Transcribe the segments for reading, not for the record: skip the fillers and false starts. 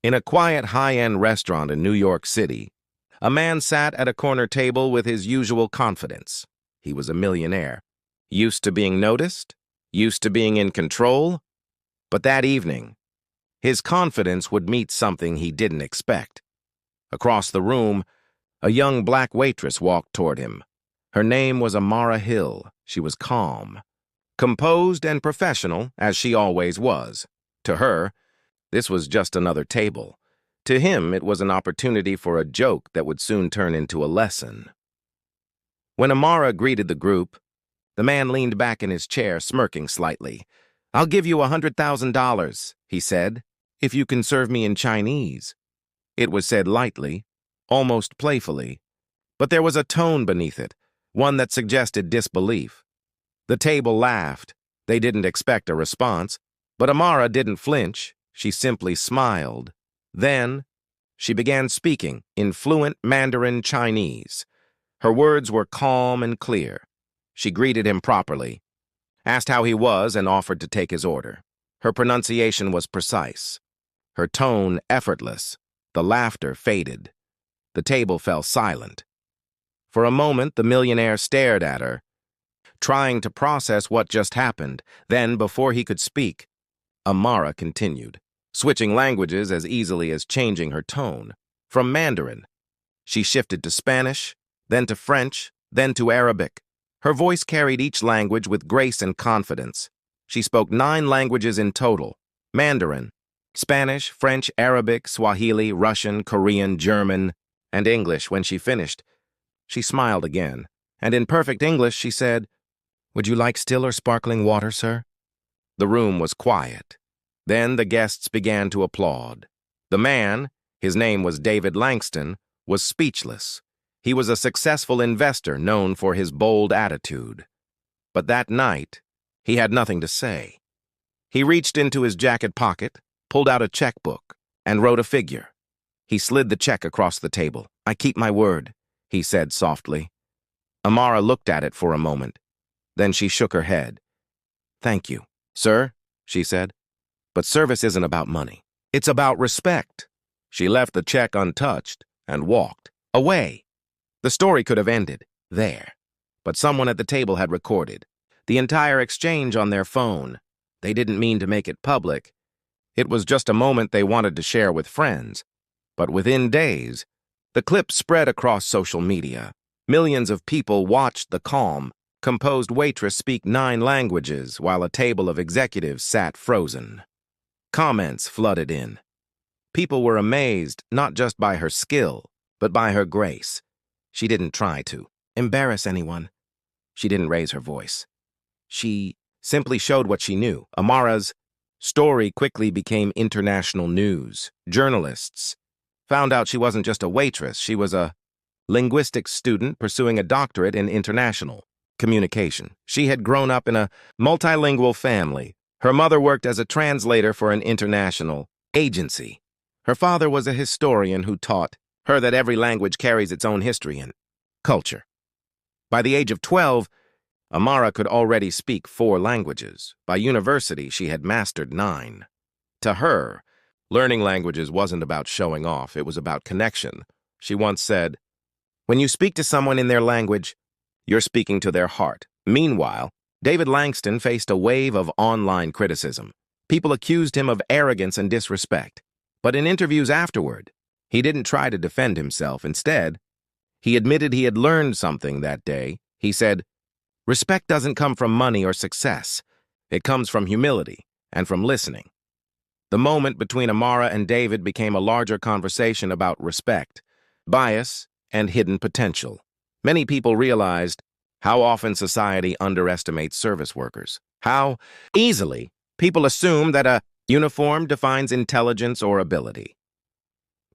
In a quiet high-end restaurant in New York City, a man sat at a corner table with his usual confidence. He was a millionaire, used to being noticed, used to being in control. But that evening, his confidence would meet something he didn't expect. Across the room, a young black waitress walked toward him. Her name was Amara Hill. She was calm, composed and professional, as she always was. To her, this was just another table. To him, it was an opportunity for a joke that would soon turn into a lesson. When Amara greeted the group, the man leaned back in his chair, smirking slightly. "I'll give you $100,000, he said, "if you can serve me in Chinese." It was said lightly, almost playfully, but there was a tone beneath it, one that suggested disbelief. The table laughed. They didn't expect a response, but Amara didn't flinch. She simply smiled. Then, she began speaking in fluent Mandarin Chinese. Her words were calm and clear. She greeted him properly, asked how he was, and offered to take his order. Her pronunciation was precise, her tone effortless. The laughter faded. The table fell silent. For a moment, the millionaire stared at her, trying to process what just happened. Then, before he could speak, Amara continued, switching languages as easily as changing her tone. From Mandarin, she shifted to Spanish, then to French, then to Arabic. Her voice carried each language with grace and confidence. She spoke 9 languages in total: Mandarin, Spanish, French, Arabic, Swahili, Russian, Korean, German, and English. When she finished, she smiled again, and in perfect English she said, "Would you like still or sparkling water, sir?" The room was quiet. Then the guests began to applaud. The man, his name was David Langston, was speechless. He was a successful investor known for his bold attitude. But that night, he had nothing to say. He reached into his jacket pocket, pulled out a checkbook, and wrote a figure. He slid the check across the table. "I keep my word," he said softly. Amara looked at it for a moment. Then she shook her head. "Thank you, sir," she said. "But service isn't about money. It's about respect." She left the check untouched and walked away. The story could have ended there, but someone at the table had recorded the entire exchange on their phone. They didn't mean to make it public. It was just a moment they wanted to share with friends. But within days, the clip spread across social media. Millions of people watched the calm, composed waitress speak 9 languages while a table of executives sat frozen. Comments flooded in. People were amazed not just by her skill, but by her grace. She didn't try to embarrass anyone. She didn't raise her voice. She simply showed what she knew. Amara's story quickly became international news. Journalists found out she wasn't just a waitress. She was a linguistics student pursuing a doctorate in international communication. She had grown up in a multilingual family. Her mother worked as a translator for an international agency. Her father was a historian who taught her that every language carries its own history and culture. By the age of 12, Amara could already speak 4 languages. By university, she had mastered 9. To her, learning languages wasn't about showing off, it was about connection. She once said, "When you speak to someone in their language, you're speaking to their heart." Meanwhile, David Langston faced a wave of online criticism. People accused him of arrogance and disrespect. But in interviews afterward, he didn't try to defend himself. Instead, he admitted he had learned something that day. He said, "Respect doesn't come from money or success. It comes from humility and from listening." The moment between Amara and David became a larger conversation about respect, bias, and hidden potential. Many people realized how often society underestimates service workers. How easily people assume that a uniform defines intelligence or ability.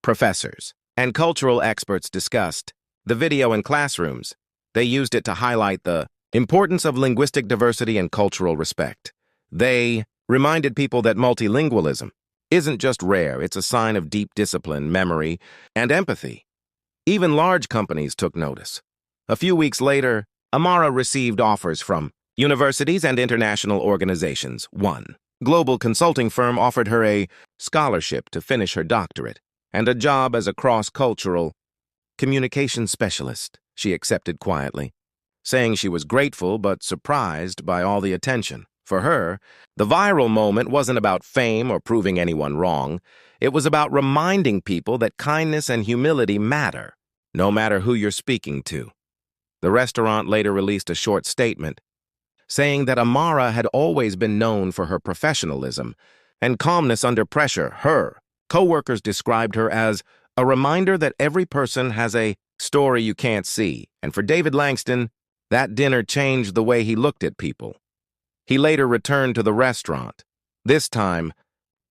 Professors and cultural experts discussed the video in classrooms. They used it to highlight the importance of linguistic diversity and cultural respect. They reminded people that multilingualism isn't just rare, it's a sign of deep discipline, memory, and empathy. Even large companies took notice. A few weeks later, Amara received offers from universities and international organizations. 1. global consulting firm offered her a scholarship to finish her doctorate and a job as a cross-cultural communication specialist. She accepted quietly, saying she was grateful but surprised by all the attention. For her, the viral moment wasn't about fame or proving anyone wrong. It was about reminding people that kindness and humility matter, no matter who you're speaking to. The restaurant later released a short statement saying that Amara had always been known for her professionalism and calmness under pressure. Her co-workers described her as a reminder that every person has a story you can't see, and for David Langston, that dinner changed the way he looked at people. He later returned to the restaurant, this time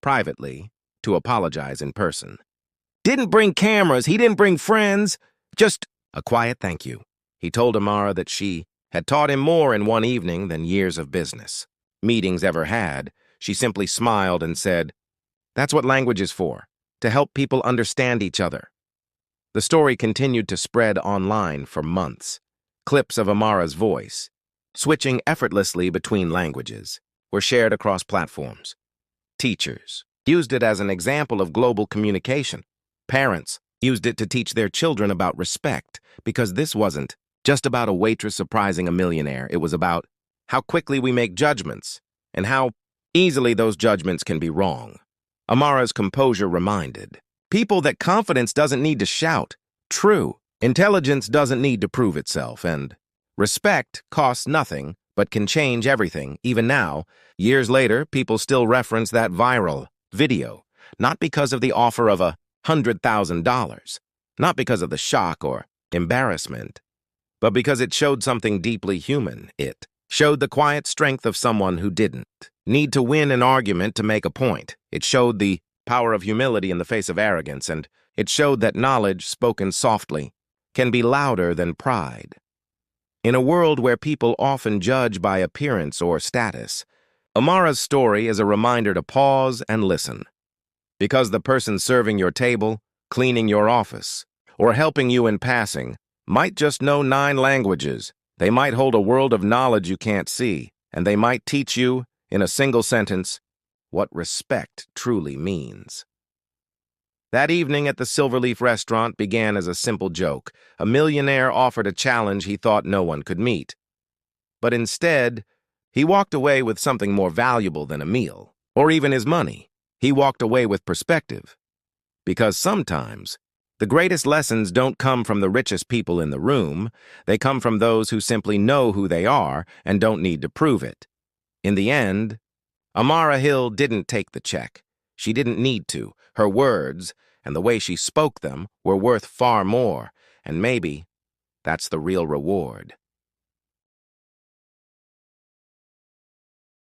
privately, to apologize in person. Didn't bring cameras, he didn't bring friends, just a quiet thank you. He told Amara that she had taught him more in one evening than years of business meetings ever had. She simply smiled and said, "That's what language is for, to help people understand each other." The story continued to spread online for months. Clips of Amara's voice, switching effortlessly between languages, were shared across platforms. Teachers used it as an example of global communication. Parents used it to teach their children about respect, because this wasn't just about a waitress surprising a millionaire. It was about how quickly we make judgments and how easily those judgments can be wrong. Amara's composure reminded people that confidence doesn't need to shout. True, intelligence doesn't need to prove itself, and respect costs nothing but can change everything. Even now, years later, people still reference that viral video, not because of the offer of $100,000, not because of the shock or embarrassment, but because it showed something deeply human. It showed the quiet strength of someone who didn't need to win an argument to make a point. It showed the power of humility in the face of arrogance, and it showed that knowledge spoken softly can be louder than pride. In a world where people often judge by appearance or status, Amara's story is a reminder to pause and listen. Because the person serving your table, cleaning your office, or helping you in passing might just know 9 languages, they might hold a world of knowledge you can't see, and they might teach you, in a single sentence, what respect truly means. That evening at the Silverleaf restaurant began as a simple joke. A millionaire offered a challenge he thought no one could meet. But instead, he walked away with something more valuable than a meal, or even his money. He walked away with perspective. Because sometimes, the greatest lessons don't come from the richest people in the room. They come from those who simply know who they are and don't need to prove it. In the end, Amara Hill didn't take the check. She didn't need to. Her words, and the way she spoke them, were worth far more, and maybe that's the real reward.